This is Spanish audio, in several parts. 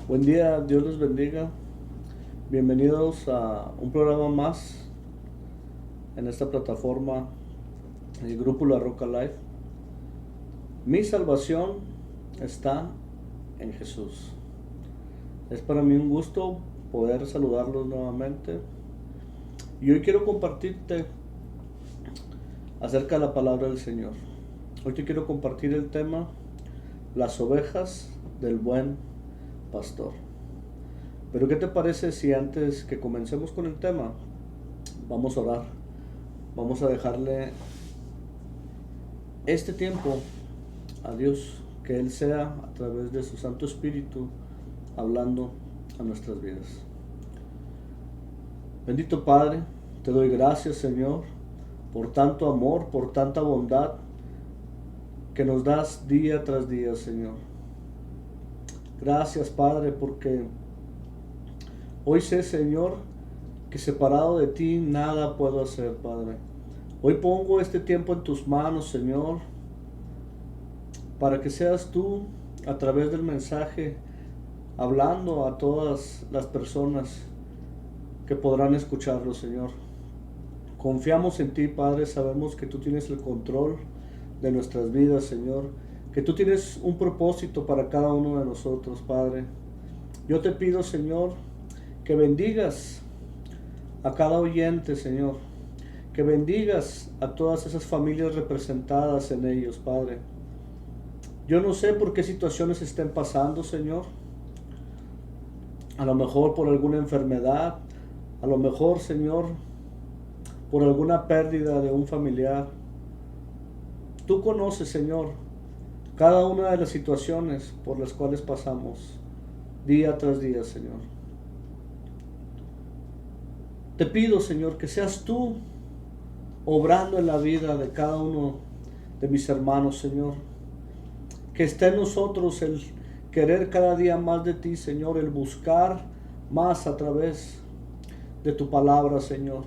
Buen día, Dios les bendiga. Bienvenidos a un programa más en esta plataforma, el Grupo La Roca Life. Mi salvación está en Jesús. Es para mí un gusto poder saludarlos nuevamente. Y hoy quiero compartirte acerca de la palabra del Señor. Hoy te quiero compartir el tema, las ovejas del buen pastor. Pero ¿qué te parece si antes que comencemos con el tema, vamos a orar? Vamos a dejarle este tiempo a Dios, que Él sea a través de su Santo Espíritu hablando a nuestras vidas. Bendito Padre, te doy gracias, Señor, por tanto amor, por tanta bondad que nos das día tras día, Señor. Gracias, Padre, porque hoy sé, Señor, que separado de ti nada puedo hacer, Padre. Hoy pongo este tiempo en tus manos, Señor, para que seas tú, a través del mensaje, hablando a todas las personas que podrán escucharlo, Señor. Confiamos en ti, Padre, sabemos que tú tienes el control de nuestras vidas, Señor, que tú tienes un propósito para cada uno de nosotros, Padre. Yo te pido, Señor, que bendigas a cada oyente, Señor, que bendigas a todas esas familias representadas en ellos, Padre. Yo no sé por qué situaciones estén pasando, Señor. A lo mejor por alguna enfermedad, a lo mejor, Señor, por alguna pérdida de un familiar. Tú conoces, Señor, cada una de las situaciones por las cuales pasamos día tras día, Señor. Te pido, Señor, que seas tú obrando en la vida de cada uno de mis hermanos, Señor. Que esté en nosotros el querer cada día más de ti, Señor, el buscar más a través de tu palabra, Señor.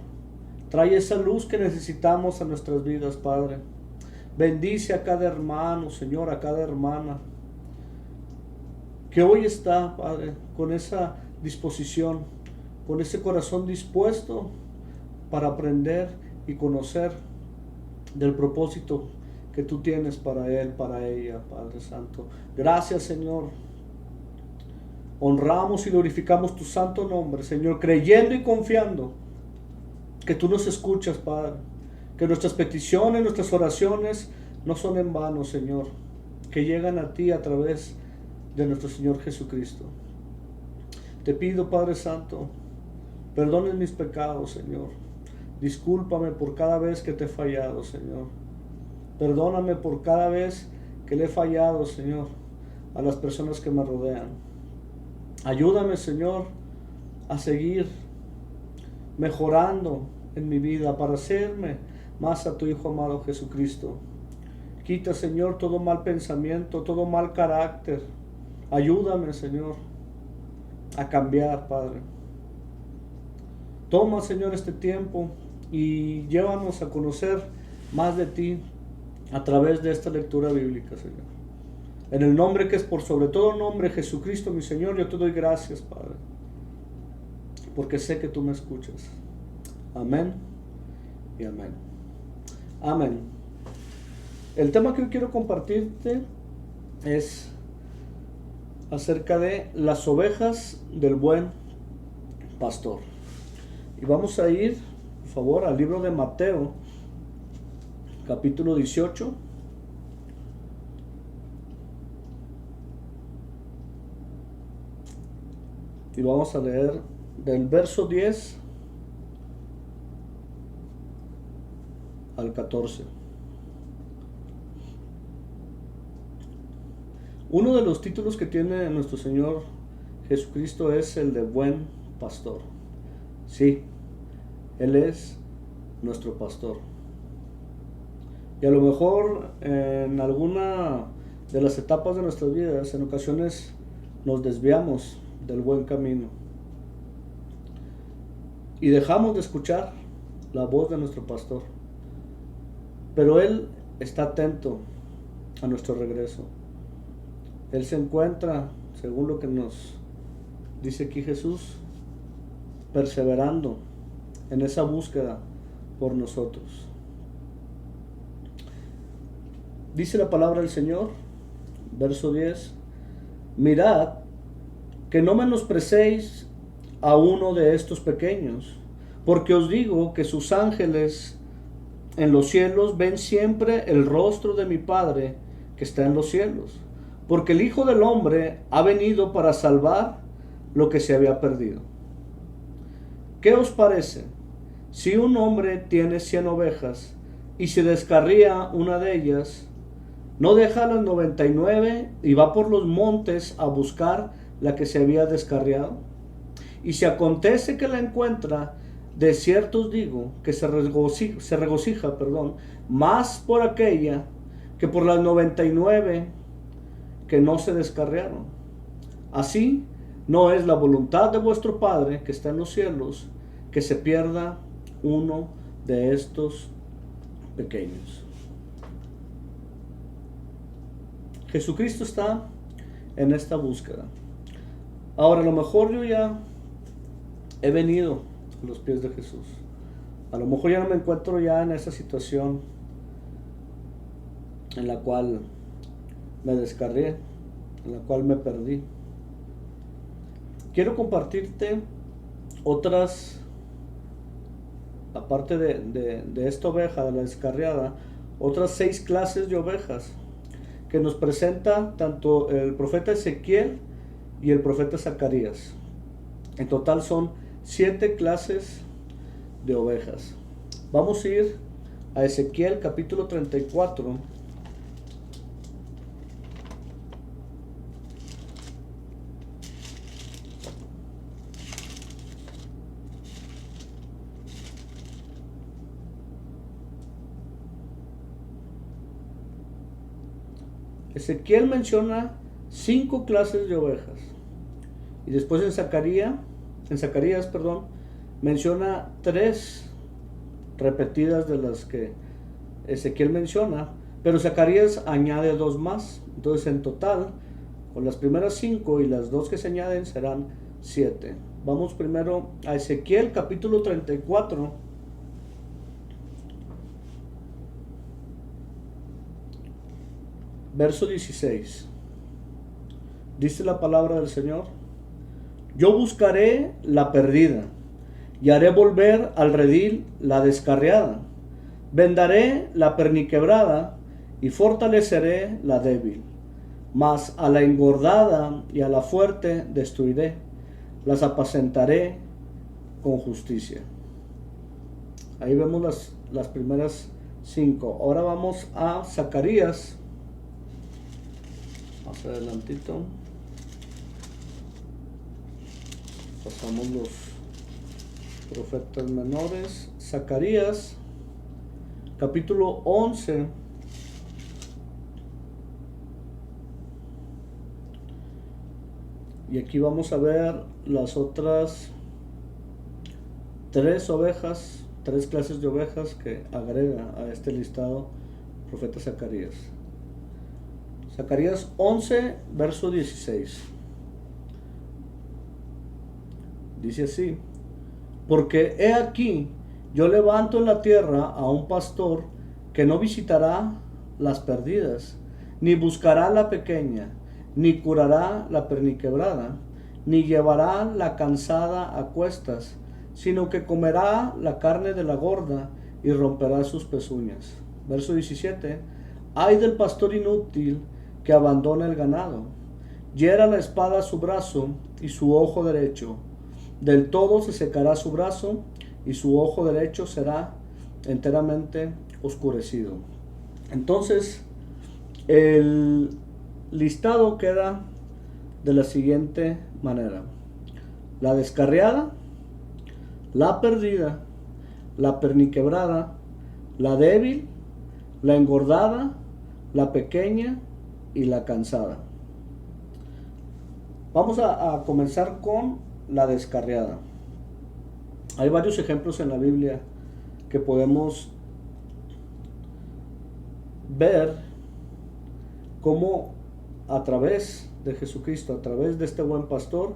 Trae esa luz que necesitamos a nuestras vidas, Padre. Bendice a cada hermano, Señor, a cada hermana que hoy está, Padre, con esa disposición, con ese corazón dispuesto para aprender y conocer del propósito que tú tienes para él, para ella, Padre Santo. Gracias, Señor. Honramos y glorificamos tu santo nombre, Señor, creyendo y confiando que tú nos escuchas, Padre, que nuestras peticiones, nuestras oraciones no son en vano, Señor, que llegan a ti a través de nuestro Señor Jesucristo. Te pido, Padre Santo, perdones mis pecados, Señor. Discúlpame por cada vez que te he fallado, Señor. Perdóname por cada vez que le he fallado, Señor, a las personas que me rodean. Ayúdame, Señor, a seguir mejorando en mi vida para hacerme más a tu Hijo amado Jesucristo. Quita, Señor, todo mal pensamiento, todo mal carácter. Ayúdame, Señor, a cambiar, Padre. Toma, Señor, este tiempo y llévanos a conocer más de ti a través de esta lectura bíblica, Señor. En el nombre que es por sobre todo nombre, Jesucristo, mi Señor, yo te doy gracias, Padre, porque sé que tú me escuchas. Amén y amén. Amén. El tema que hoy quiero compartirte es acerca de las ovejas del buen pastor. Y vamos a ir, por favor, al libro de Mateo, capítulo 18. Y vamos a leer del verso 10 al 14. Uno de los títulos que tiene nuestro Señor Jesucristo es el de buen pastor. Sí, Él es nuestro pastor. Y a lo mejor en alguna de las etapas de nuestras vidas, en ocasiones nos desviamos del buen camino y dejamos de escuchar la voz de nuestro pastor. Pero Él está atento a nuestro regreso. Él se encuentra, según lo que nos dice aquí Jesús, perseverando en esa búsqueda por nosotros. Dice la palabra del Señor, verso 10, mirad que no menosprecéis a uno de estos pequeños, porque os digo que sus ángeles en los cielos ven siempre el rostro de mi Padre que está en los cielos, porque el Hijo del Hombre ha venido para salvar lo que se había perdido. ¿Qué os parece? Si un hombre tiene 100 ovejas y se descarría una de ellas, ¿no deja las 99 y va por los montes a buscar la que se había descarriado? Y si acontece que la encuentra, de cierto os digo que se regocija, más por aquella que por las 99 que no se descarriaron. Así no es la voluntad de vuestro Padre que está en los cielos que se pierda uno de estos pequeños. Jesucristo está en esta búsqueda. Ahora, a lo mejor yo ya he venido a los pies de Jesús. A lo mejor ya no me encuentro ya en esa situación en la cual me descarrié, en la cual me perdí. Quiero compartirte otras, aparte de esta oveja, de la descarriada, otras 6 clases de ovejas que nos presenta tanto el profeta Ezequiel y el profeta Zacarías. En total son 7 clases de ovejas. Vamos a ir a Ezequiel capítulo 34. Ezequiel menciona 5 clases de ovejas. Y después en Zacarías, menciona 3 repetidas de las que Ezequiel menciona, pero Zacarías añade 2 más. Entonces en total, con las primeras 5 y las 2 que se añaden serán 7. Vamos primero a Ezequiel capítulo 34. Verso 16. Dice la palabra del Señor: yo buscaré la perdida y haré volver al redil la descarriada. Vendaré la perniquebrada y fortaleceré la débil. Mas a la engordada y a la fuerte destruiré. Las apacentaré con justicia. Ahí vemos las primeras 5. Ahora vamos a Zacarías. Más adelantito. Pasamos los profetas menores. Zacarías, capítulo 11. Y aquí vamos a ver las otras 3 ovejas, 3 clases de ovejas que agrega a este listado el profeta Zacarías. Zacarías 11, verso 16. Dice así: porque he aquí, yo levanto en la tierra a un pastor que no visitará las perdidas, ni buscará la pequeña, ni curará la perniquebrada, ni llevará la cansada a cuestas, sino que comerá la carne de la gorda y romperá sus pezuñas. Verso 17. Ay del pastor inútil que abandona el ganado, hiera la espada a su brazo y su ojo derecho. Del todo se secará su brazo y su ojo derecho será enteramente oscurecido. Entonces, el listado queda de la siguiente manera: la descarriada, la perdida, la perniquebrada, la débil, la engordada, la pequeña y la cansada. Vamos a comenzar con la descarriada. Hay varios ejemplos en la Biblia que podemos ver cómo a través de Jesucristo, a través de este buen pastor,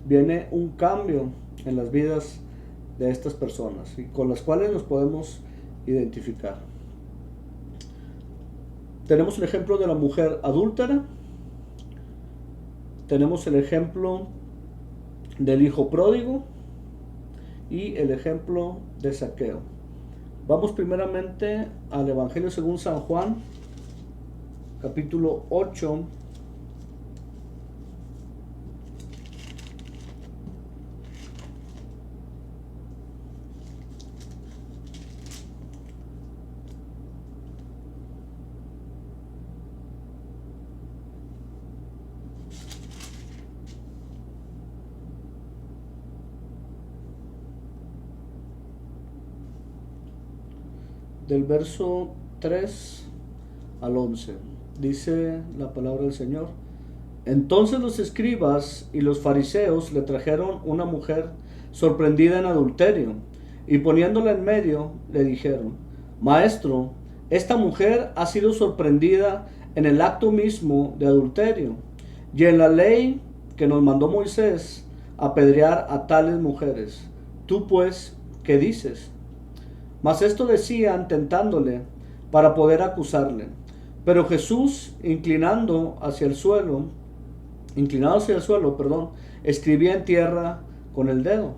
viene un cambio en las vidas de estas personas y con las cuales nos podemos identificar. Tenemos el ejemplo de la mujer adúltera, tenemos el ejemplo del hijo pródigo y el ejemplo de Zaqueo. Vamos primeramente al Evangelio según San Juan, capítulo 8. Del verso 3 al 11, dice la palabra del Señor. Entonces los escribas y los fariseos le trajeron una mujer sorprendida en adulterio, y poniéndola en medio, le dijeron: Maestro, esta mujer ha sido sorprendida en el acto mismo de adulterio, y en la ley que nos mandó Moisés, apedrear a tales mujeres. Tú pues, ¿qué dices? Mas esto decían tentándole para poder acusarle. Pero Jesús, inclinado hacia el suelo, escribía en tierra con el dedo.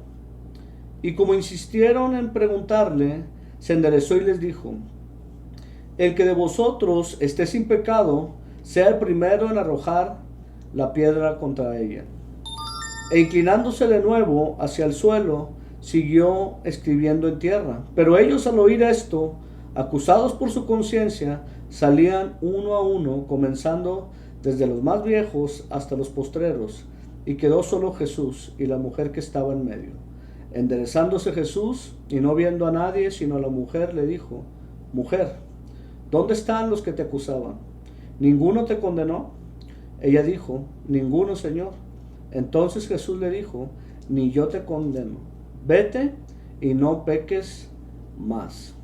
Y como insistieron en preguntarle, se enderezó y les dijo: El que de vosotros esté sin pecado, sea el primero en arrojar la piedra contra ella. E inclinándose de nuevo hacia el suelo, siguió escribiendo en tierra. Pero ellos, al oír esto, acusados por su conciencia, salían uno a uno, comenzando desde los más viejos hasta los postreros, y quedó solo Jesús y la mujer que estaba en medio. Enderezándose Jesús, y no viendo a nadie sino a la mujer, le dijo: Mujer, ¿dónde están los que te acusaban? ¿Ninguno te condenó? Ella dijo: Ninguno, Señor. Entonces Jesús le dijo: Ni yo te condeno. Vete y no peques más.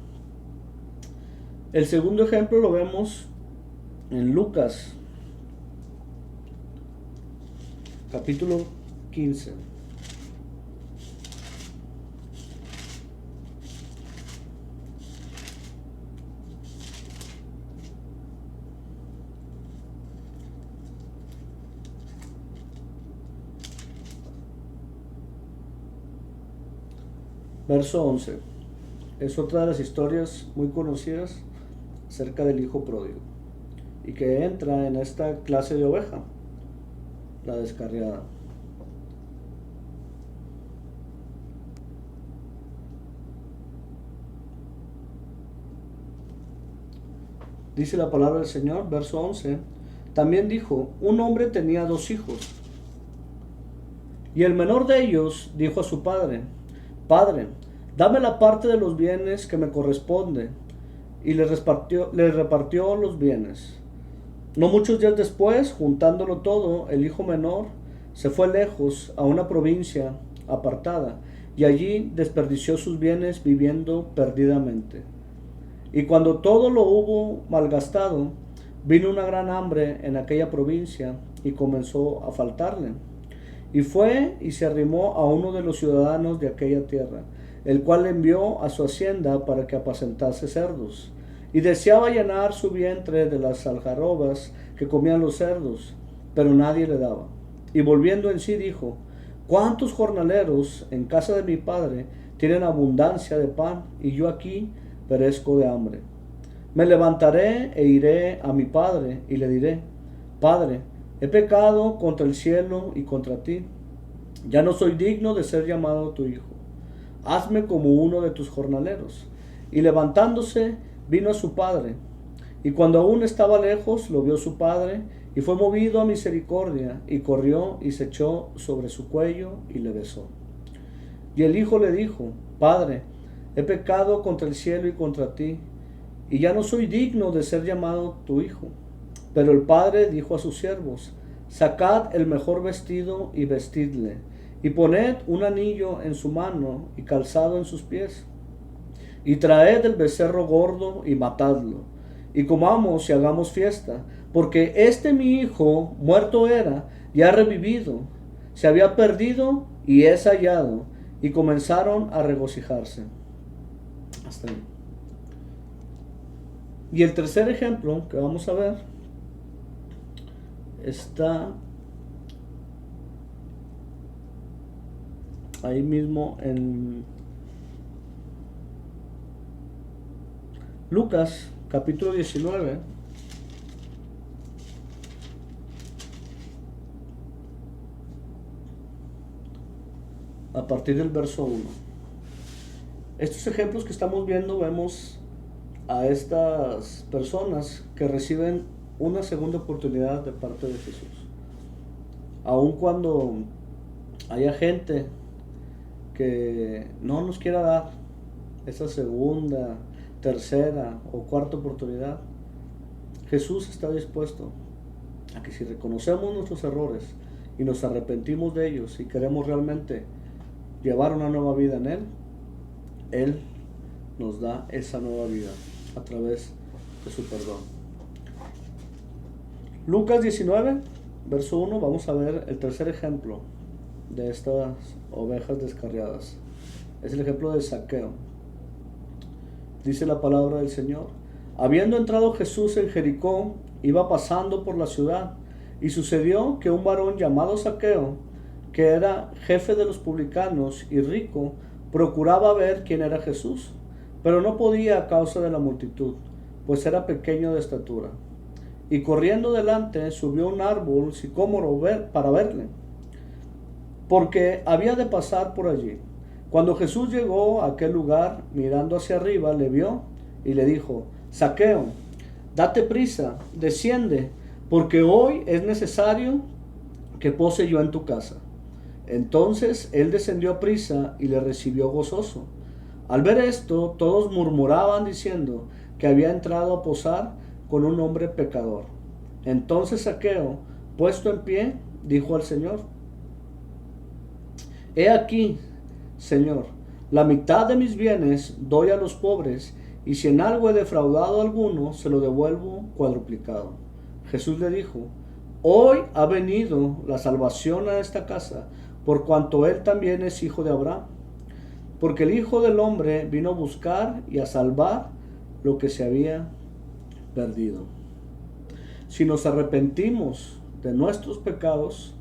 El segundo ejemplo lo vemos en Lucas, capítulo 15. Verso 11. Es otra de las historias muy conocidas acerca del hijo pródigo y que entra en esta clase de oveja, la descarriada. Dice la palabra del Señor, verso 11. También dijo: un hombre tenía 2 hijos, y el menor de ellos dijo a su padre: Padre, dame la parte de los bienes que me corresponde. Y le repartió los bienes. No muchos días después, juntándolo todo, el hijo menor se fue lejos a una provincia apartada, y allí desperdició sus bienes viviendo perdidamente. Y cuando todo lo hubo malgastado, vino una gran hambre en aquella provincia y comenzó a faltarle. Y fue y se arrimó a uno de los ciudadanos de aquella tierra, el cual le envió a su hacienda para que apacentase cerdos. Y deseaba llenar su vientre de las algarrobas que comían los cerdos, pero nadie le daba. Y volviendo en sí dijo: ¿Cuántos jornaleros en casa de mi padre tienen abundancia de pan, y yo aquí perezco de hambre? Me levantaré e iré a mi padre, y le diré: Padre, he pecado contra el cielo y contra ti. Ya no soy digno de ser llamado tu hijo. Hazme como uno de tus jornaleros. Y levantándose, vino a su padre. Y cuando aún estaba lejos, lo vio su padre, y fue movido a misericordia, y corrió y se echó sobre su cuello y le besó. Y el hijo le dijo: Padre, he pecado contra el cielo y contra ti, y ya no soy digno de ser llamado tu hijo. Pero el padre dijo a sus siervos: Sacad el mejor vestido y vestidle, y poned un anillo en su mano y calzado en sus pies. Y traed el becerro gordo y matadlo, y comamos y hagamos fiesta, porque este mi hijo muerto era y ha revivido, se había perdido y es hallado, y comenzaron a regocijarse. Hasta ahí. Y el tercer ejemplo que vamos a ver está ahí mismo en Lucas capítulo 19, a partir del verso 1. Estos ejemplos que estamos viendo, vemos a estas personas que reciben una segunda oportunidad de parte de Jesús. Aun cuando haya gente que no nos quiera dar esa segunda, tercera o cuarta oportunidad, Jesús está dispuesto a que si reconocemos nuestros errores y nos arrepentimos de ellos y queremos realmente llevar una nueva vida en Él nos da esa nueva vida a través de su perdón. Lucas 19, verso 1, vamos a ver el tercer ejemplo de estas ovejas descarriadas. Es el ejemplo de Zaqueo. Dice la palabra del Señor: habiendo entrado Jesús en Jericó, iba pasando por la ciudad, y sucedió que un varón llamado Zaqueo, que era jefe de los publicanos y rico, procuraba ver quién era Jesús, pero no podía a causa de la multitud, pues era pequeño de estatura. Y corriendo delante subió a un árbol sicómoro para verle, porque había de pasar por allí. Cuando Jesús llegó a aquel lugar, mirando hacia arriba, le vio y le dijo: Zaqueo, date prisa, desciende, porque hoy es necesario que pose yo en tu casa. Entonces él descendió a prisa y le recibió gozoso. Al ver esto, todos murmuraban diciendo que había entrado a posar con un hombre pecador. Entonces Zaqueo, puesto en pie, dijo al Señor: He aquí, Señor, la mitad de mis bienes doy a los pobres, y si en algo he defraudado a alguno, se lo devuelvo cuadruplicado. Jesús le dijo: Hoy ha venido la salvación a esta casa, por cuanto él también es hijo de Abraham. Porque el Hijo del Hombre vino a buscar y a salvar lo que se había perdido. Si nos arrepentimos de nuestros pecados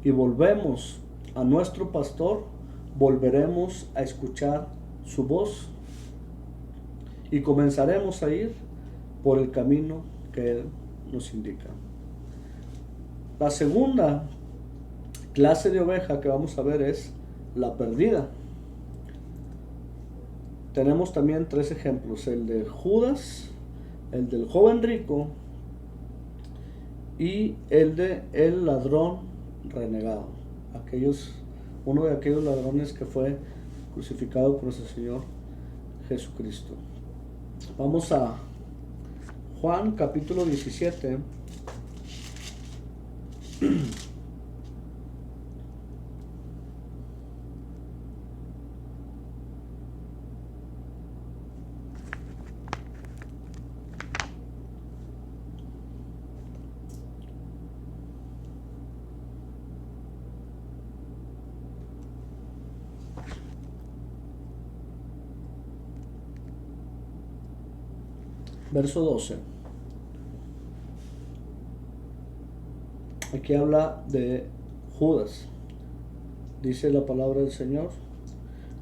y volvemos a nuestro pastor, volveremos a escuchar su voz y comenzaremos a ir por el camino que Él nos indica. La segunda clase de oveja que vamos a ver es la perdida. Tenemos también tres ejemplos: el de Judas, el del joven rico y el de el ladrón renegado. Uno de aquellos ladrones que fue crucificado por nuestro Señor Jesucristo. Vamos a Juan capítulo 17. Verso 12. Aquí habla de Judas. Dice la palabra del Señor: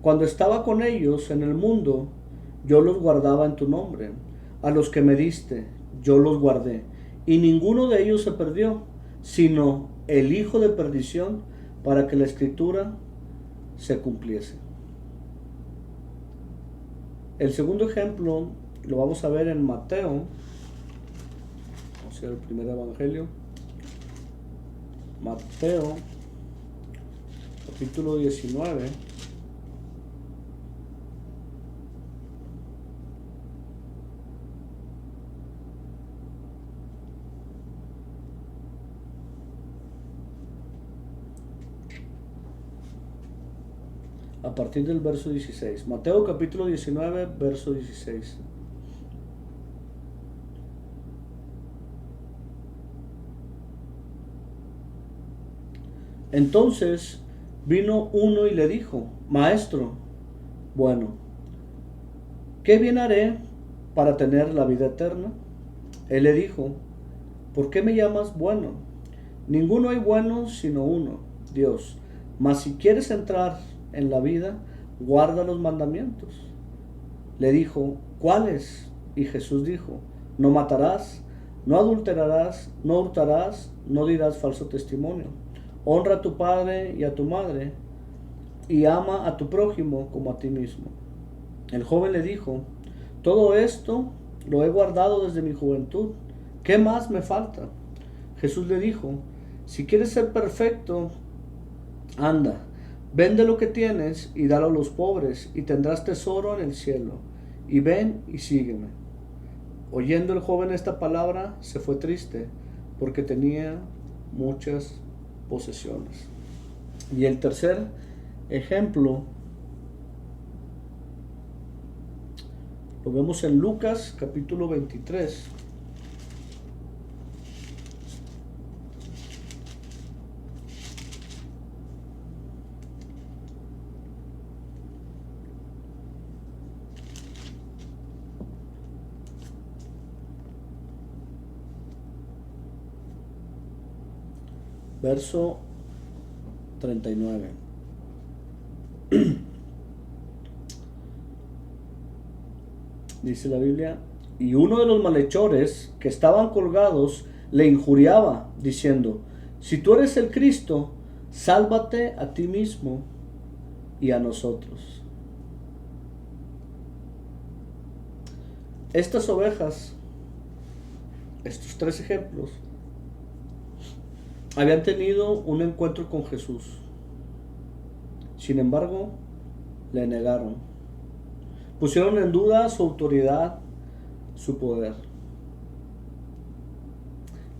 Cuando estaba con ellos en el mundo, yo los guardaba en tu nombre. A los que me diste, yo los guardé. Y ninguno de ellos se perdió, sino el hijo de perdición, para que la escritura se cumpliese. El segundo ejemplo lo vamos a ver en Mateo, o sea, el primer evangelio. Mateo, capítulo 19. A partir del verso 16. Mateo capítulo 19, verso 16. Entonces vino uno y le dijo: Maestro, bueno, ¿qué bien haré para tener la vida eterna? Él le dijo: ¿por qué me llamas bueno? Ninguno hay bueno sino uno, Dios. Mas si quieres entrar en la vida, guarda los mandamientos. Le dijo: ¿cuáles? Y Jesús dijo: no matarás, no adulterarás, no hurtarás, no dirás falso testimonio. Honra a tu padre y a tu madre, y ama a tu prójimo como a ti mismo. El joven le dijo: todo esto lo he guardado desde mi juventud. ¿Qué más me falta? Jesús le dijo: si quieres ser perfecto, anda, vende lo que tienes y dalo a los pobres, y tendrás tesoro en el cielo. Y ven y sígueme. Oyendo el joven esta palabra, se fue triste, porque tenía muchas posesiones. Y el tercer ejemplo lo vemos en Lucas capítulo 23. Verso 39. Dice la Biblia: y uno de los malhechores que estaban colgados le injuriaba, diciendo: si tú eres el Cristo, sálvate a ti mismo y a nosotros. Estas ovejas, estos tres ejemplos, habían tenido un encuentro con Jesús. Sin embargo, le negaron. Pusieron en duda su autoridad, su poder.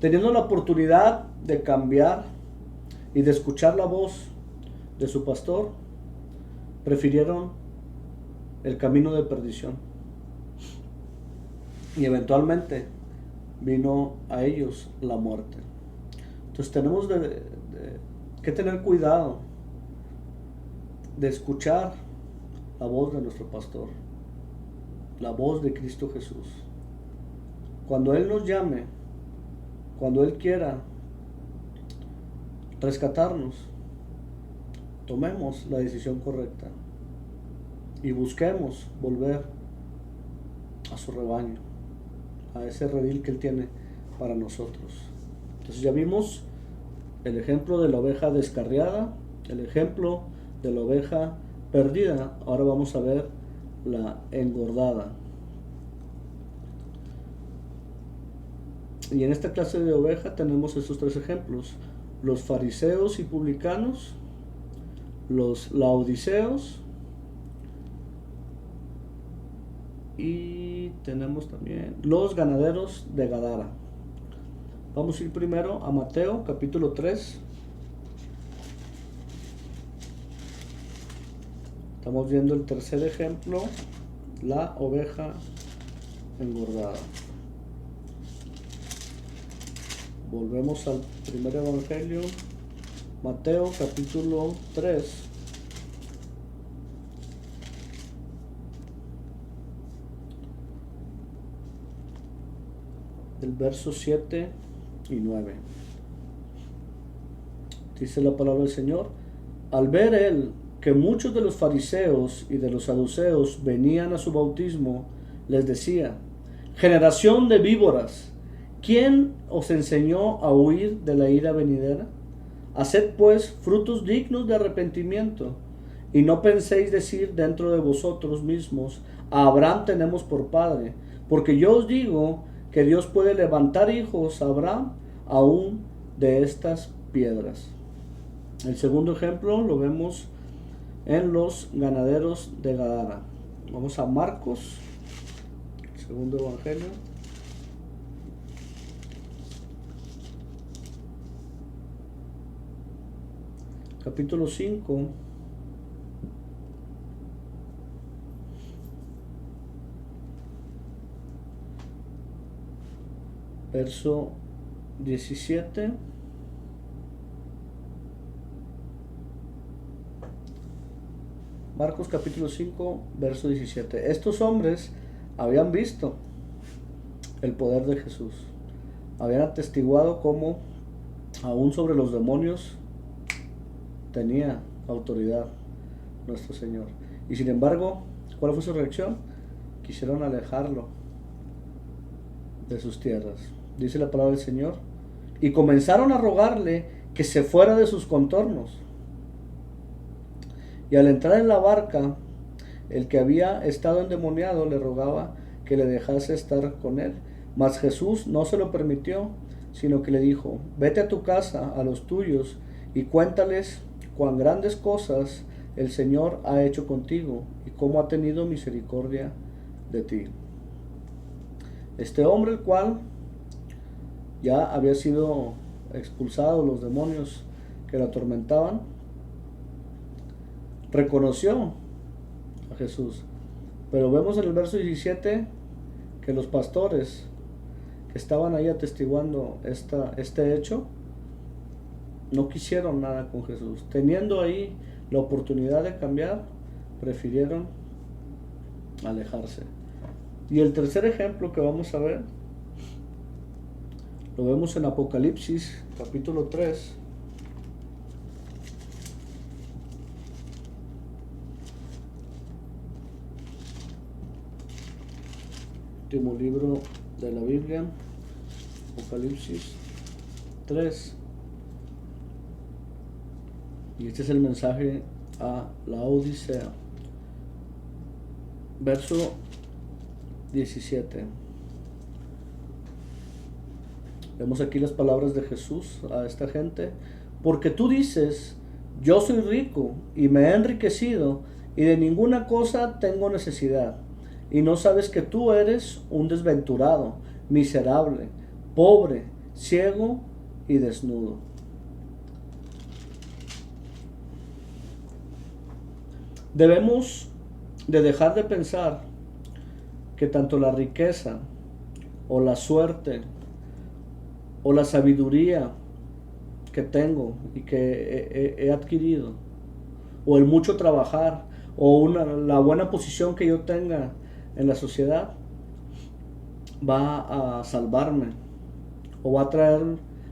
Teniendo la oportunidad de cambiar y de escuchar la voz de su pastor, prefirieron el camino de perdición. Y eventualmente vino a ellos la muerte. Entonces tenemos que tener cuidado de escuchar la voz de nuestro pastor, la voz de Cristo Jesús. Cuando Él nos llame, cuando Él quiera rescatarnos, tomemos la decisión correcta y busquemos volver a su rebaño, a ese redil que Él tiene para nosotros. Entonces ya vimos el ejemplo de la oveja descarriada, el ejemplo de la oveja perdida. Ahora vamos a ver la engordada. Y en esta clase de oveja tenemos estos tres ejemplos: los fariseos y publicanos, los laodiceos, y tenemos también los ganaderos de Gadara. Vamos a ir primero a Mateo capítulo 3. Estamos viendo el tercer ejemplo, la oveja engordada. Volvemos al primer evangelio, Mateo capítulo 3. El verso 7 y 9. Dice la palabra del Señor: al ver él que muchos de los fariseos y de los saduceos venían a su bautismo, les decía: generación de víboras, ¿quién os enseñó a huir de la ira venidera? Haced pues frutos dignos de arrepentimiento, y no penséis decir dentro de vosotros mismos: a Abraham tenemos por padre, porque yo os digo que Dios puede levantar hijos a Abraham aún de estas piedras. El segundo ejemplo lo vemos en los ganaderos de Gadara. Vamos a Marcos, segundo evangelio. Capítulo 5. Verso 17 Marcos capítulo 5, verso 17. Estos hombres habían visto el poder de Jesús. Habían atestiguado cómo aún sobre los demonios tenía autoridad nuestro Señor. Y sin embargo, ¿cuál fue su reacción? Quisieron alejarlo de sus tierras. Dice la palabra del Señor. Y comenzaron a rogarle que se fuera de sus contornos. Y al entrar en la barca, el que había estado endemoniado le rogaba que le dejase estar con él. Mas Jesús no se lo permitió, sino que le dijo: vete a tu casa, a los tuyos, y cuéntales cuán grandes cosas el Señor ha hecho contigo, y cómo ha tenido misericordia de ti. Este hombre, el cual ya había sido expulsado los demonios que lo atormentaban, reconoció a Jesús. Pero vemos en el verso 17 que los pastores que estaban ahí atestiguando este hecho no quisieron nada con Jesús. Teniendo ahí la oportunidad de cambiar, prefirieron alejarse. Y el tercer ejemplo que vamos a ver lo vemos en Apocalipsis capítulo 3. Último libro de la Biblia, Apocalipsis 3. Y este es el mensaje a la Odisea. Verso 17. Vemos aquí las palabras de Jesús a esta gente. Porque tú dices: yo soy rico y me he enriquecido y de ninguna cosa tengo necesidad. Y no sabes que tú eres un desventurado, miserable, pobre, ciego y desnudo. Debemos de dejar de pensar que tanto la riqueza o la suerte o la sabiduría que tengo y que he adquirido, o el mucho trabajar, o la buena posición que yo tenga en la sociedad, va a salvarme o va a traer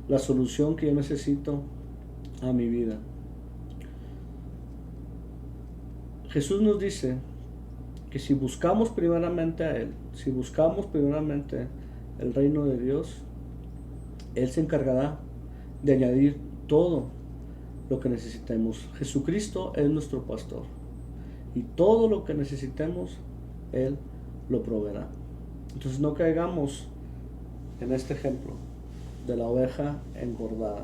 la solución que yo necesito a mi vida. Jesús nos dice que si buscamos primeramente a Él, si buscamos primeramente el reino de Dios, Él se encargará de añadir todo lo que necesitemos. Jesucristo es nuestro pastor y todo lo que necesitemos Él lo proveerá. Entonces no caigamos en este ejemplo de la oveja engordada,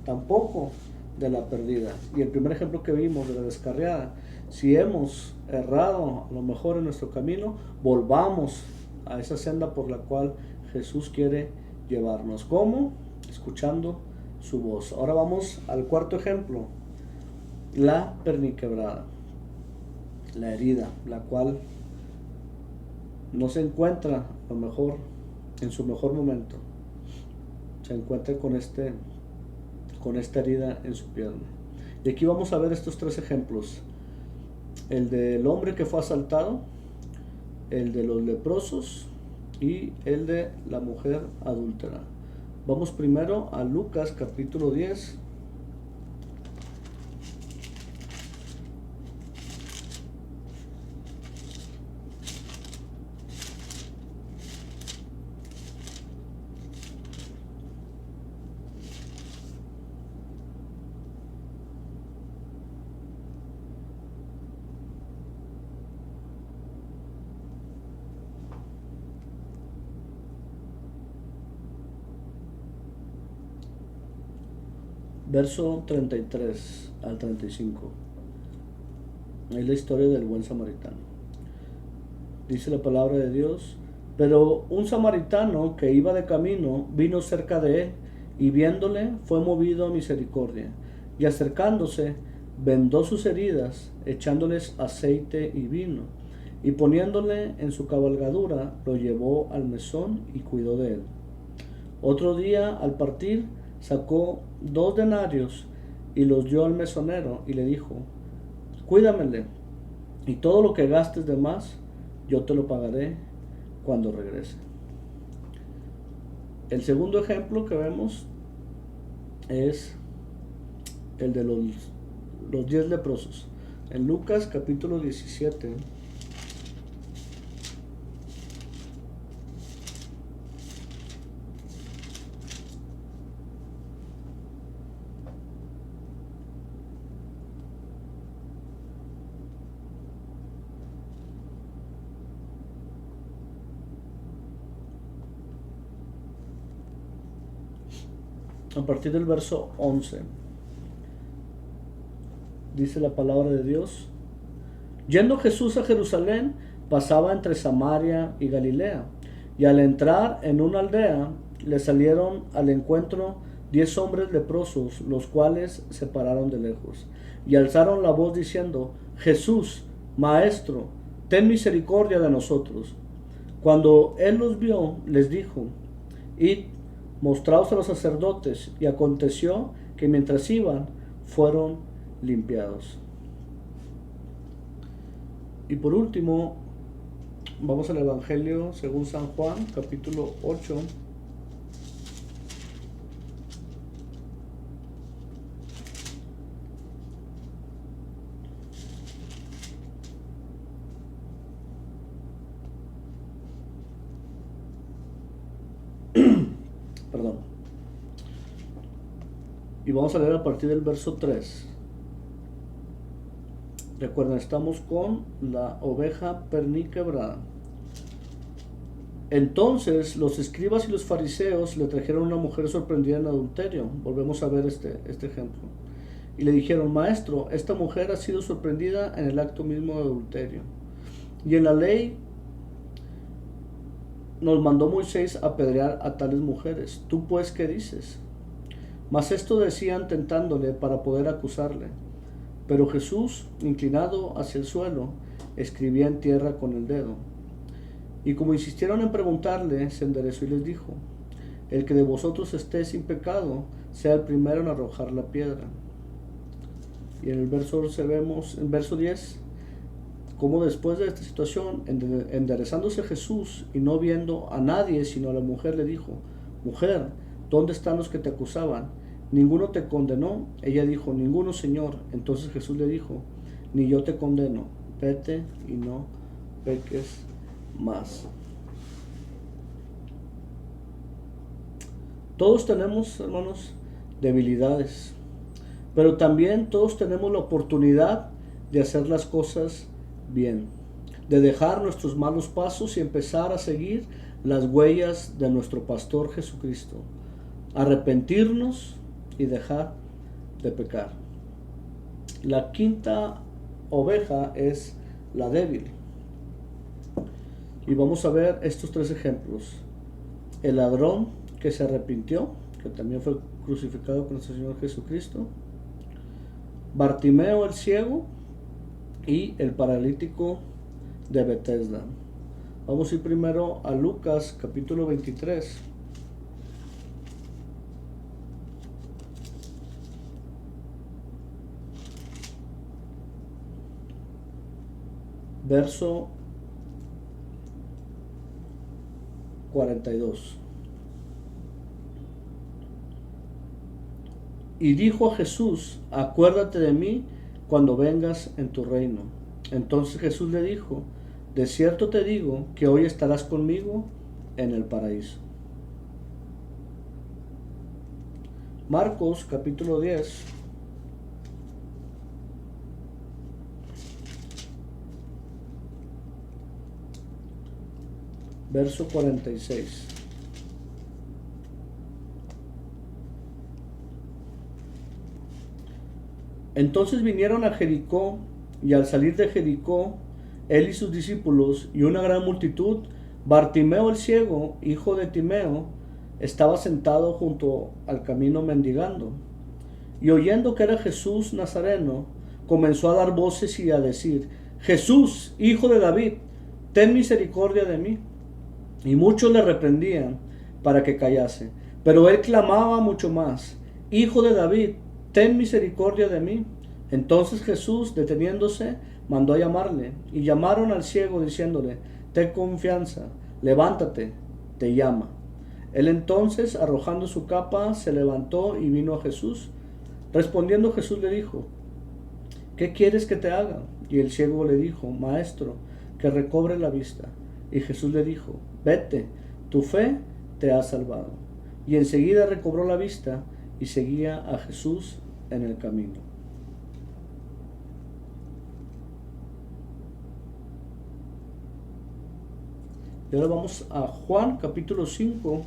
tampoco de la perdida. Y el primer ejemplo que vimos de la descarriada, si hemos errado a lo mejor en nuestro camino, volvamos a esa senda por la cual Jesús quiere llevarnos. ¿Cómo? Escuchando su voz. Ahora vamos al cuarto ejemplo, la perniquebrada, la herida, la cual no se encuentra a lo mejor en su mejor momento, se encuentra con esta herida en su pierna. Y aquí vamos a ver estos tres ejemplos: el del hombre que fue asaltado, el de los leprosos y el de la mujer adúltera. Vamos primero a Lucas capítulo 10. Verso 33 al 35. Es la historia del buen samaritano. Dice la palabra de Dios: pero un samaritano que iba de camino vino cerca de él, y viéndole fue movido a misericordia, y acercándose vendó sus heridas, echándoles aceite y vino, y poniéndole en su cabalgadura lo llevó al mesón y cuidó de él. Otro día, al partir, sacó 2 denarios y los dio al mesonero y le dijo: cuídamele, y todo lo que gastes de más, yo te lo pagaré cuando regrese. El segundo ejemplo que vemos es el de los 10 leprosos. En Lucas capítulo 17, a partir del verso 11, dice la palabra de Dios: Yendo Jesús a Jerusalén, pasaba entre Samaria y Galilea, y al entrar en una aldea, le salieron al encuentro 10 hombres leprosos, los cuales se pararon de lejos, y alzaron la voz diciendo: Jesús, Maestro, ten misericordia de nosotros. Cuando él los vio, les dijo: Id, mostraos a los sacerdotes. Y aconteció que mientras iban, fueron limpiados. Y por último, vamos al Evangelio según San Juan, capítulo 8. Perdón. Y vamos a leer a partir del verso 3. Recuerden, estamos con la oveja perniquebrada. Entonces los escribas y los fariseos le trajeron una mujer sorprendida en adulterio. Volvemos a ver este ejemplo. Y le dijeron: Maestro, esta mujer ha sido sorprendida en el acto mismo de adulterio. Y en la ley nos mandó Moisés apedrear a tales mujeres. ¿Tú pues qué dices? Mas esto decían tentándole para poder acusarle. Pero Jesús, inclinado hacia el suelo, escribía en tierra con el dedo. Y como insistieron en preguntarle, se enderezó y les dijo: El que de vosotros esté sin pecado, sea el primero en arrojar la piedra. Y en el verso 11 vemos, en verso 10, cómo después de esta situación, enderezándose Jesús y no viendo a nadie sino a la mujer, le dijo: Mujer, ¿dónde están los que te acusaban? ¿Ninguno te condenó? Ella dijo: Ninguno, Señor. Entonces Jesús le dijo: Ni yo te condeno, vete y no peques más. Todos tenemos, hermanos, debilidades, pero también todos tenemos la oportunidad de hacer las cosas bien, de dejar nuestros malos pasos y empezar a seguir las huellas de nuestro pastor Jesucristo, arrepentirnos y dejar de pecar. La quinta oveja es la débil. Y vamos a ver estos 3 ejemplos: el ladrón que se arrepintió, que también fue crucificado con nuestro Señor Jesucristo; Bartimeo el ciego; y el paralítico de Betesda. Vamos a ir primero a Lucas capítulo 23. Verso 42. Y dijo a Jesús: Acuérdate de mí cuando vengas en tu reino. Entonces Jesús le dijo: De cierto te digo que hoy estarás conmigo en el paraíso. Marcos capítulo 10. Verso 46. Entonces vinieron a Jericó, y al salir de Jericó, él y sus discípulos y una gran multitud, Bartimeo el ciego, hijo de Timeo, estaba sentado junto al camino mendigando. Y oyendo que era Jesús Nazareno, comenzó a dar voces y a decir: Jesús, hijo de David, ten misericordia de mí. Y muchos le reprendían para que callase. Pero él clamaba mucho más: Hijo de David, ten misericordia de mí. Entonces Jesús, deteniéndose, mandó a llamarle, y llamaron al ciego diciéndole: ten confianza, levántate, te llama. Él entonces, arrojando su capa, se levantó y vino a Jesús. Respondiendo Jesús le dijo: ¿qué quieres que te haga? Y el ciego le dijo: Maestro, que recobre la vista. Y Jesús le dijo: vete, tu fe te ha salvado. Y enseguida recobró la vista y seguía a Jesús en el camino. Y ahora vamos a Juan capítulo 5.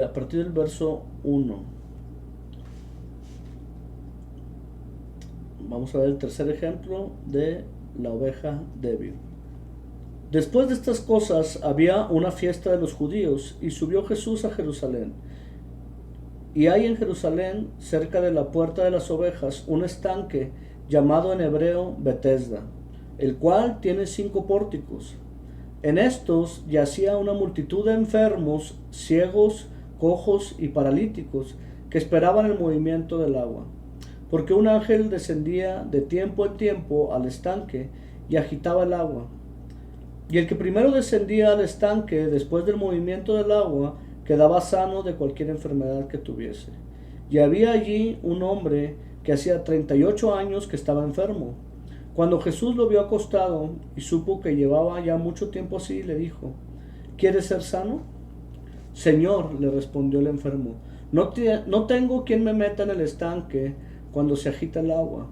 A partir del verso 1. Vamos a ver el tercer ejemplo de la oveja débil. Después de estas cosas había una fiesta de los judíos, y subió Jesús a Jerusalén. Y hay en Jerusalén, cerca de la puerta de las ovejas, un estanque llamado en hebreo Betesda, el cual tiene 5 pórticos. En estos yacía una multitud de enfermos, ciegos, cojos y paralíticos, que esperaban el movimiento del agua, porque un ángel descendía de tiempo en tiempo al estanque y agitaba el agua. Y el que primero descendía al estanque después del movimiento del agua quedaba sano de cualquier enfermedad que tuviese. Y había allí un hombre que hacía 38 años que estaba enfermo. Cuando Jesús lo vio acostado y supo que llevaba ya mucho tiempo así, le dijo: ¿quieres ser sano? Señor, le respondió el enfermo, no tengo quien me meta en el estanque cuando se agita el agua,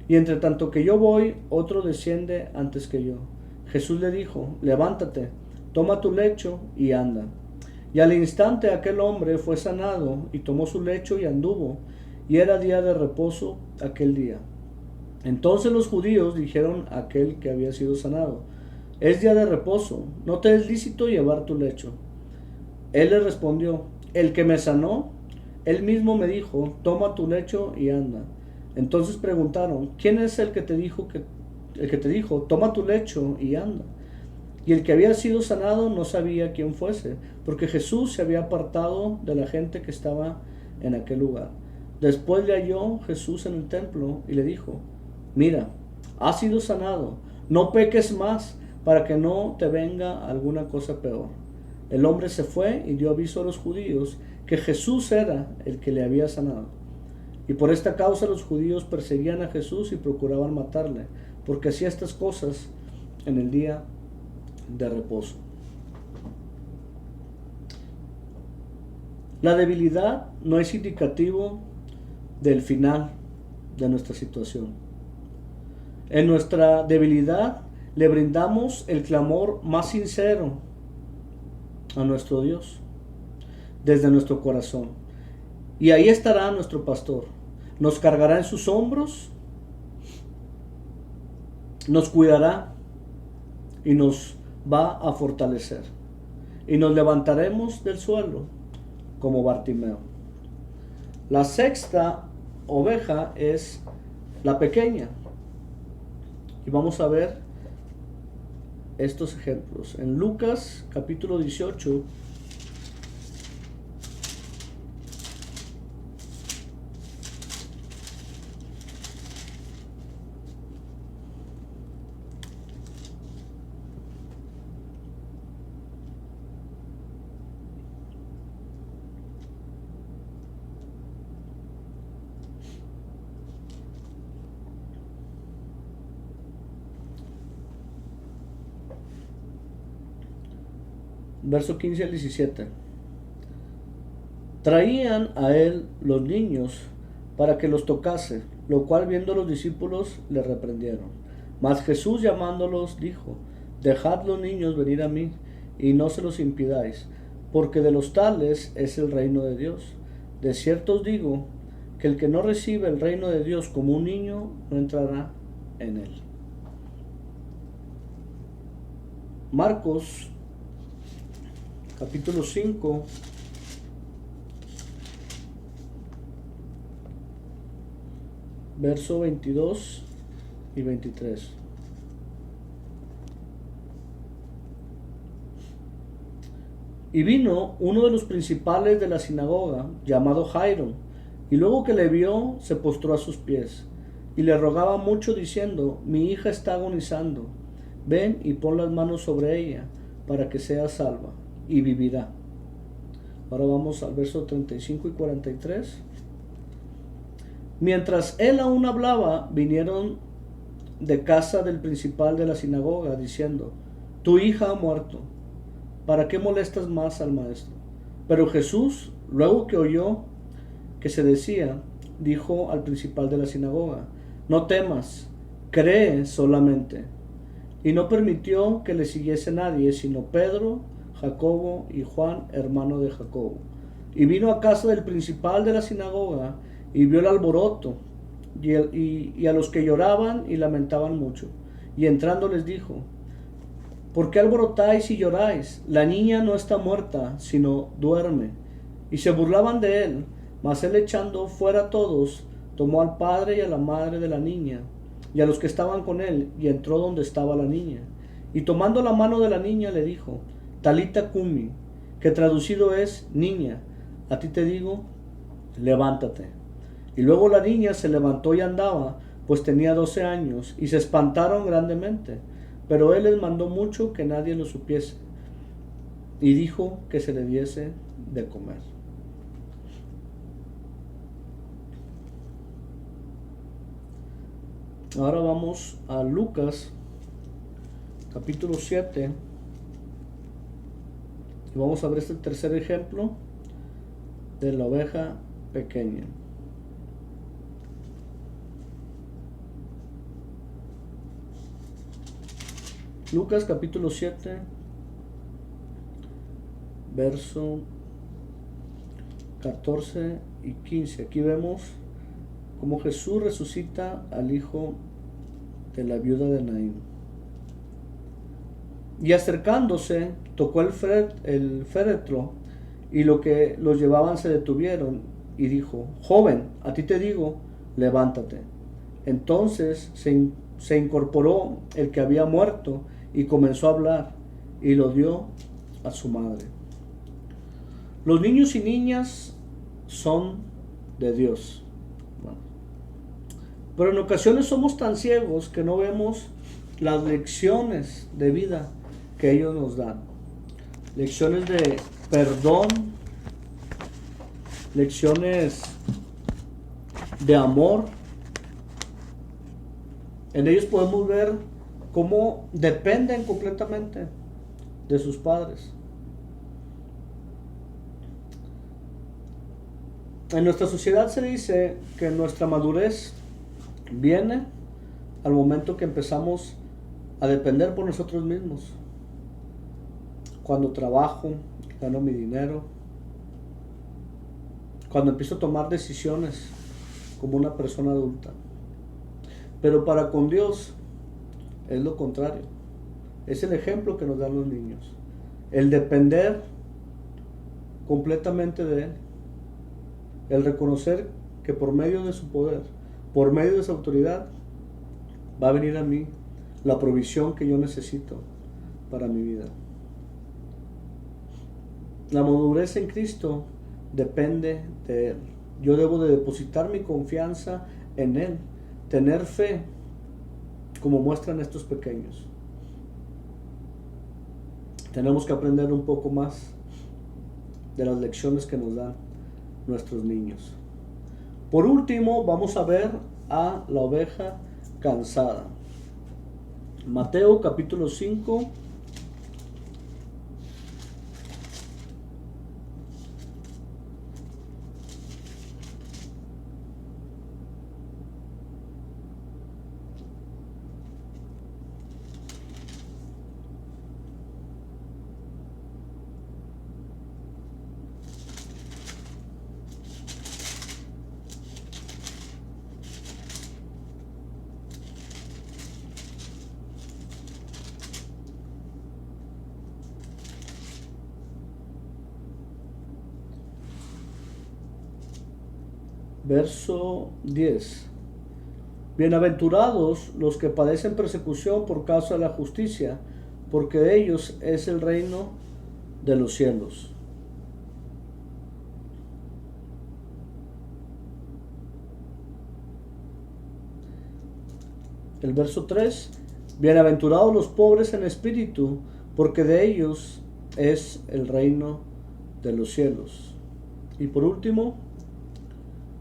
y entre tanto que yo voy, otro desciende antes que yo. Jesús le dijo: levántate, toma tu lecho y anda. Y al instante aquel hombre fue sanado y tomó su lecho y anduvo, y era día de reposo aquel día. Entonces los judíos dijeron a aquel que había sido sanado: es día de reposo, no te es lícito llevar tu lecho. Él le respondió: el que me sanó, él mismo me dijo: toma tu lecho y anda. Entonces preguntaron: ¿quién es el que te dijo toma tu lecho y anda? Y el que había sido sanado no sabía quién fuese, porque Jesús se había apartado de la gente que estaba en aquel lugar. Después le halló Jesús en el templo y le dijo: mira, has sido sanado, no peques más, para que no te venga alguna cosa peor. El hombre se fue y dio aviso a los judíos que Jesús era el que le había sanado. Y por esta causa los judíos perseguían a Jesús y procuraban matarle, porque hacía estas cosas en el día de reposo. La debilidad no es indicativo del final de nuestra situación. En nuestra debilidad le brindamos el clamor más sincero a nuestro Dios desde nuestro corazón, y ahí estará nuestro pastor. Nos cargará en sus hombros, nos cuidará y nos va a fortalecer, y nos levantaremos del suelo como Bartimeo. La sexta oveja es la pequeña, y vamos a ver estos ejemplos en Lucas capítulo 18. Verso 15 al 17. Traían a él los niños para que los tocase, lo cual viendo los discípulos le reprendieron. Mas Jesús llamándolos dijo: dejad los niños venir a mí, y no se los impidáis, porque de los tales es el reino de Dios. De cierto os digo que el que no recibe el reino de Dios como un niño no entrará en él. Marcos, capítulo 5, verso 22 y 23. Y vino uno de los principales de la sinagoga, llamado Jairo, y luego que le vio, se postró a sus pies, y le rogaba mucho diciendo: mi hija está agonizando, ven y pon las manos sobre ella, para que sea salva, y vivirá. Ahora vamos al verso 35 y 43. Mientras él aún hablaba, vinieron de casa del principal de la sinagoga, diciendo: tu hija ha muerto, ¿para qué molestas más al maestro? Pero Jesús, luego que oyó que se decía, dijo al principal de la sinagoga: no temas, cree solamente. Y no permitió que le siguiese nadie, sino Pedro, Jacobo y Juan, hermano de Jacobo. Y vino a casa del principal de la sinagoga, y vio el alboroto, y a los que lloraban y lamentaban mucho. Y entrando les dijo: ¿por qué alborotáis y lloráis? La niña no está muerta, sino duerme. Y se burlaban de él. Mas él, echando fuera a todos, tomó al padre y a la madre de la niña, y a los que estaban con él, y entró donde estaba la niña. Y tomando la mano de la niña, le dijo: Talita cumi, que traducido es: niña, a ti te digo, levántate. Y luego la niña se levantó y andaba, pues tenía 12 años, y se espantaron grandemente. Pero él les mandó mucho que nadie lo supiese, y dijo que se le diese de comer. Ahora vamos a Lucas, capítulo 7, y vamos a ver este tercer ejemplo de la oveja pequeña. Lucas capítulo 7, verso 14 y 15. Aquí vemos cómo Jesús resucita al hijo de la viuda de Naín. Y acercándose, tocó el féretro, y los que los llevaban se detuvieron, y dijo: joven, a ti te digo, levántate. Entonces se incorporó el que había muerto, y comenzó a hablar, y lo dio a su madre. Los niños y niñas son de Dios. Bueno, pero en ocasiones somos tan ciegos que no vemos las lecciones de vida que ellos nos dan. Lecciones de perdón, lecciones de amor. En ellos podemos ver cómo dependen completamente de sus padres. En nuestra sociedad se dice que nuestra madurez viene al momento que empezamos a depender por nosotros mismos. Cuando trabajo, gano mi dinero, cuando empiezo a tomar decisiones como una persona adulta. Pero para con Dios es lo contrario. Es el ejemplo que nos dan los niños. El depender completamente de Él. El reconocer que por medio de su poder, por medio de su autoridad, va a venir a mí la provisión que yo necesito para mi vida. La madurez en Cristo depende de Él. Yo debo de depositar mi confianza en Él, tener fe, como muestran estos pequeños. Tenemos que aprender un poco más de las lecciones que nos dan nuestros niños. Por último, vamos a ver a la oveja cansada. Mateo capítulo 5, Verso 10. Bienaventurados los que padecen persecución por causa de la justicia, porque de ellos es el reino de los cielos. El verso 3. Bienaventurados los pobres en espíritu, porque de ellos es el reino de los cielos. Y por último,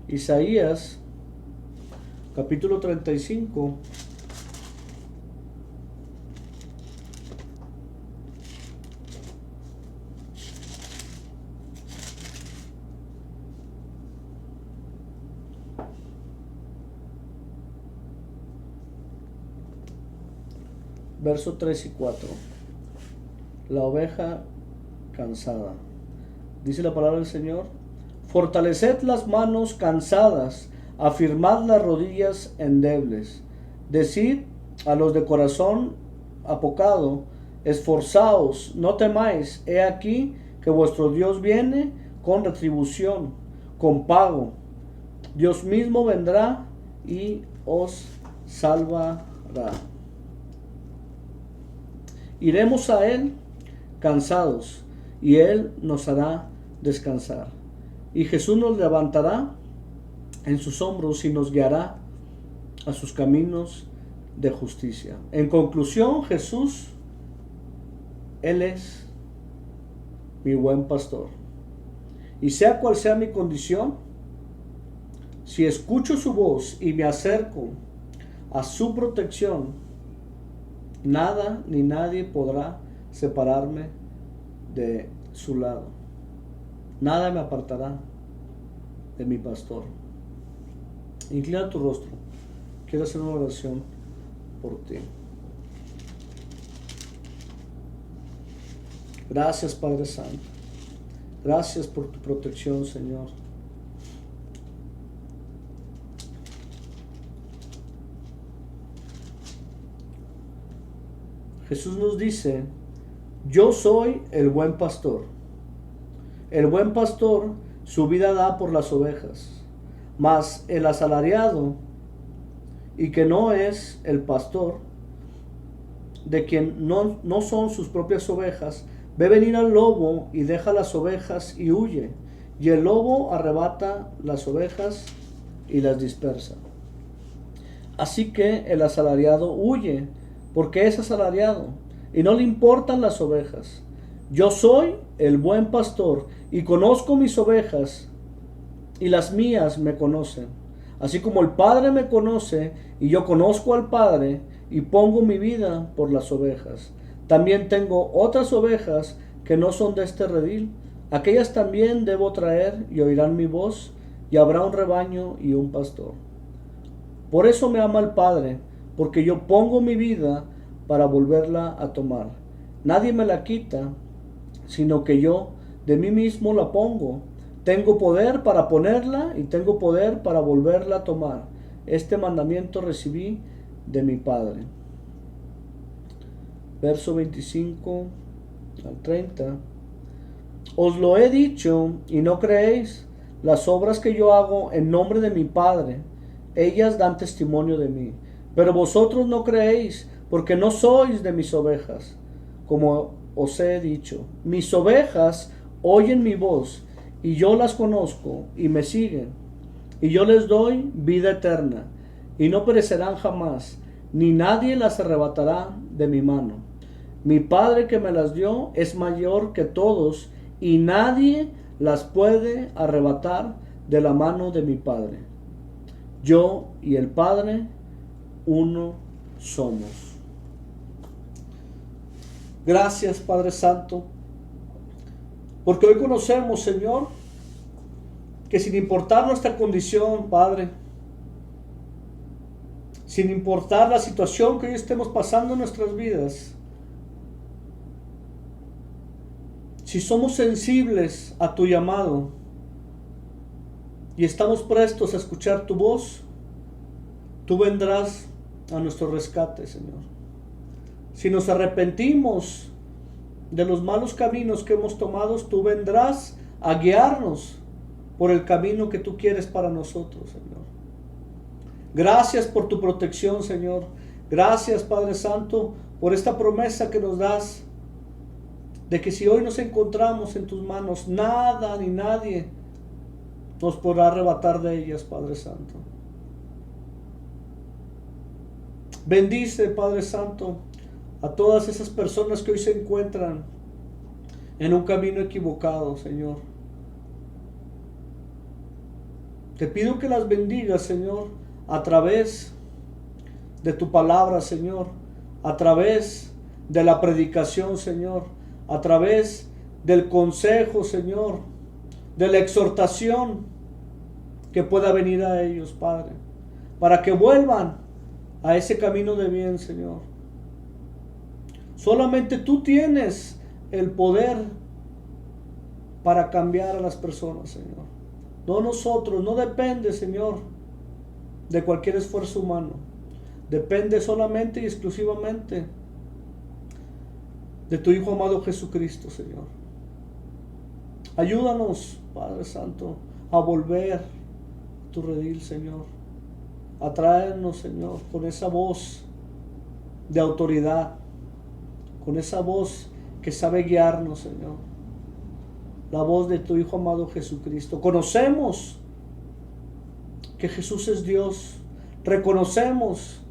Isaías capítulo 35, verso 3 y 4. La oveja cansada. Dice la palabra del Señor: fortaleced las manos cansadas, afirmad las rodillas endebles. Decid a los de corazón apocado: esforzaos, no temáis, he aquí que vuestro Dios viene con retribución, con pago. Dios mismo vendrá y os salvará. Iremos a Él cansados, y Él nos hará descansar. Y Jesús nos levantará en sus hombros y nos guiará a sus caminos de justicia. En conclusión, Jesús, Él es mi buen pastor. Y sea cual sea mi condición, si escucho su voz y me acerco a su protección, nada ni nadie podrá separarme de su lado. Nada me apartará de mi pastor. Inclina tu rostro. Quiero hacer una oración por ti. Gracias, Padre Santo. Gracias por tu protección, Señor. Jesús nos dice: yo soy el buen pastor. El buen pastor su vida da por las ovejas, mas el asalariado, y que no es el pastor, de quien no son sus propias ovejas, ve venir al lobo y deja las ovejas y huye, y el lobo arrebata las ovejas y las dispersa. Así que el asalariado huye, porque es asalariado, y no le importan las ovejas. Yo soy el buen pastor, y conozco mis ovejas, y las mías me conocen. Así como el Padre me conoce, y yo conozco al Padre, y pongo mi vida por las ovejas. También tengo otras ovejas que no son de este redil. Aquellas también debo traer, y oirán mi voz, y habrá un rebaño y un pastor. Por eso me ama el Padre, porque yo pongo mi vida para volverla a tomar. Nadie me la quita, sino que yo de mí mismo la pongo. Tengo poder para ponerla y tengo poder para volverla a tomar. Este mandamiento recibí de mi Padre. Verso 25 al 30. Os lo he dicho y no creéis. Las obras que yo hago en nombre de mi Padre, ellas dan testimonio de mí. Pero vosotros no creéis, porque no sois de mis ovejas. Como os he dicho, mis ovejas oyen mi voz, y yo las conozco, y me siguen. Y yo les doy vida eterna, y no perecerán jamás, ni nadie las arrebatará de mi mano. Mi Padre que me las dio es mayor que todos, y nadie las puede arrebatar de la mano de mi Padre. Yo y el Padre, uno somos. Gracias, Padre Santo, porque hoy conocemos, Señor, que sin importar nuestra condición, Padre, sin importar la situación que hoy estemos pasando en nuestras vidas, si somos sensibles a tu llamado y estamos prestos a escuchar tu voz, tú vendrás a nuestro rescate, Señor. Si nos arrepentimos de los malos caminos que hemos tomado, tú vendrás a guiarnos por el camino que tú quieres para nosotros, Señor. Gracias por tu protección, Señor. Gracias, Padre Santo, por esta promesa que nos das de que si hoy nos encontramos en tus manos, nada ni nadie nos podrá arrebatar de ellas, Padre Santo. Bendice, Padre Santo, a todas esas personas que hoy se encuentran en un camino equivocado, Señor. Te pido que las bendigas, Señor, a través de tu palabra, Señor, a través de la predicación, Señor, a través del consejo, Señor, de la exhortación que pueda venir a ellos, Padre, para que vuelvan a ese camino de bien, Señor. Solamente tú tienes el poder para cambiar a las personas, Señor. No nosotros, no depende, Señor, de cualquier esfuerzo humano. Depende solamente y exclusivamente de tu Hijo amado Jesucristo, Señor. Ayúdanos, Padre Santo, a volver a tu redil, Señor. A traernos, Señor, con esa voz de autoridad, con esa voz que sabe guiarnos, Señor. La voz de tu Hijo amado Jesucristo. Conocemos que Jesús es Dios. Reconocemos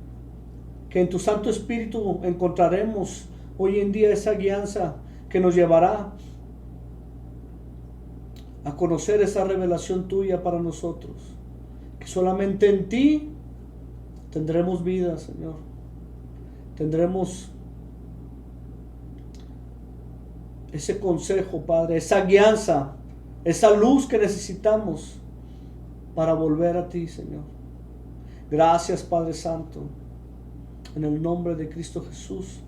que en tu Santo Espíritu encontraremos hoy en día esa guianza que nos llevará a conocer esa revelación tuya para nosotros. Que solamente en ti tendremos vida, Señor. Tendremos ese consejo, Padre, esa guianza, esa luz que necesitamos para volver a ti, Señor. Gracias, Padre Santo, en el nombre de Cristo Jesús.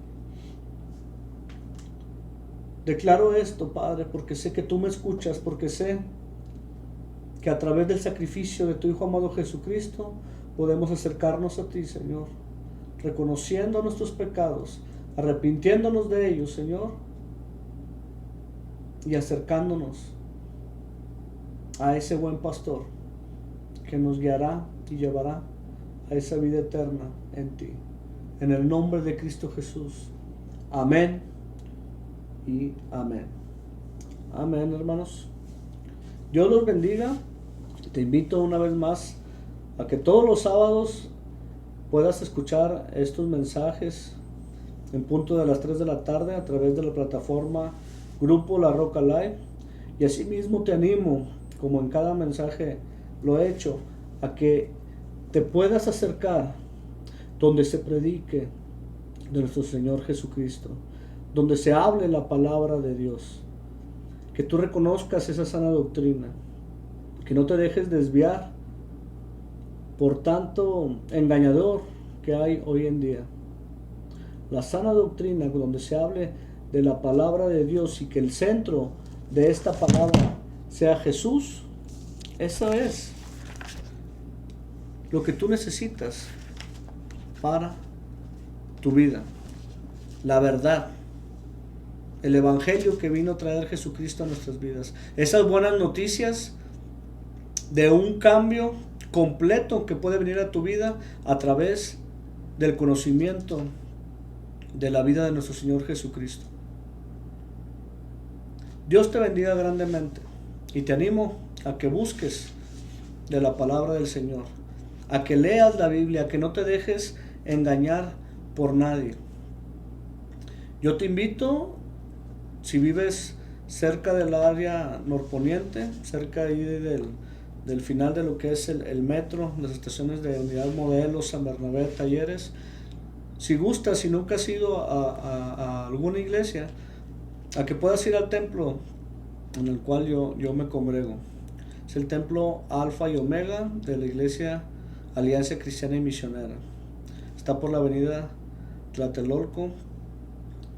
Declaro esto, Padre, porque sé que tú me escuchas, porque sé que a través del sacrificio de tu Hijo amado Jesucristo podemos acercarnos a ti, Señor, reconociendo nuestros pecados, arrepintiéndonos de ellos, Señor, y acercándonos a ese buen pastor que nos guiará y llevará a esa vida eterna en ti. En el nombre de Cristo Jesús. Amén y amén. Amén, hermanos. Dios los bendiga. Te invito una vez más a que todos los sábados puedas escuchar estos mensajes en punto de las 3 de la tarde a través de la plataforma Grupo La Roca Live. Y asimismo te animo, como en cada mensaje lo he hecho, a que te puedas acercar donde se predique de nuestro Señor Jesucristo, donde se hable la palabra de Dios, que tú reconozcas esa sana doctrina, que no te dejes desviar por tanto engañador que hay hoy en día. La sana doctrina, donde se hable de la palabra de Dios y que el centro de esta palabra sea Jesús, eso es lo que tú necesitas para tu vida. La verdad, el evangelio que vino a traer Jesucristo a nuestras vidas, esas buenas noticias de un cambio completo que puede venir a tu vida a través del conocimiento de la vida de nuestro Señor Jesucristo. Dios te bendiga grandemente y te animo a que busques de la palabra del Señor, a que leas la Biblia, a que no te dejes engañar por nadie. Yo te invito, si vives cerca del área norponiente, cerca ahí del final de lo que es el metro, las estaciones de Unidad Modelo, San Bernabé, Talleres, si gustas, si nunca has ido a alguna iglesia, a que puedas ir al templo en el cual yo me congrego. Es el templo Alfa y Omega de la iglesia Alianza Cristiana y Misionera. Está por la avenida Tlatelolco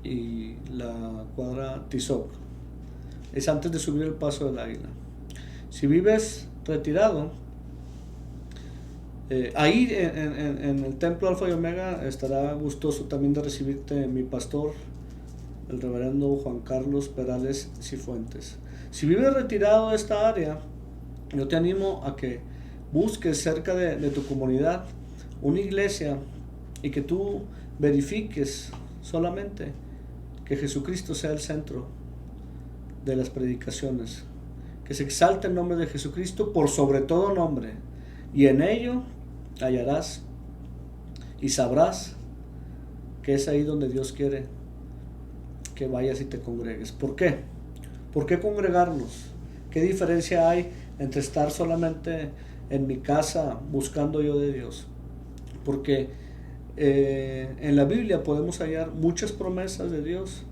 y la cuadra Tizoc. Es antes de subir el Paso del Águila. Si vives retirado, ahí en el templo Alfa y Omega estará gustoso también de recibirte mi pastor, el reverendo Juan Carlos Perales Cifuentes. Si vives retirado de esta área, Yo te animo a que busques cerca de tu comunidad una iglesia y que tú verifiques solamente que Jesucristo sea el centro de las predicaciones, que se exalte el nombre de Jesucristo por sobre todo nombre, y en ello hallarás y sabrás que es ahí donde Dios quiere que vayas y te congregues. ¿Por qué? ¿Por qué congregarnos? ¿Qué diferencia hay entre estar solamente en mi casa buscando yo de Dios? Porque en la Biblia podemos hallar muchas promesas de Dios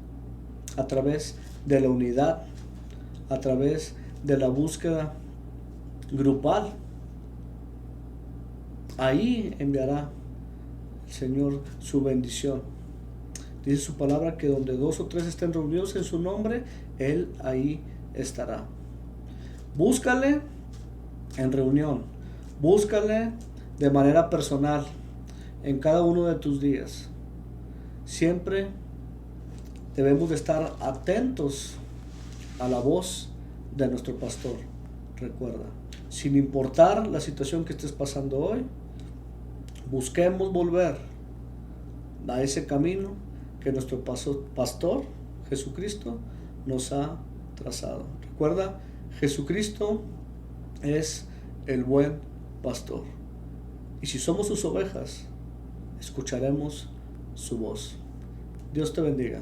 a través de la unidad, a través de la búsqueda grupal. Ahí enviará el Señor su bendición. Dice su palabra que donde 2 o 3 estén reunidos en su nombre, Él ahí estará. Búscale en reunión, búscale de manera personal en cada uno de tus días. Siempre debemos de estar atentos a la voz de nuestro pastor. Recuerda, sin importar la situación que estés pasando hoy, busquemos volver a ese camino que nuestro pastor Jesucristo nos ha trazado. Recuerda, Jesucristo es el buen pastor. Y si somos sus ovejas, escucharemos su voz. Dios te bendiga.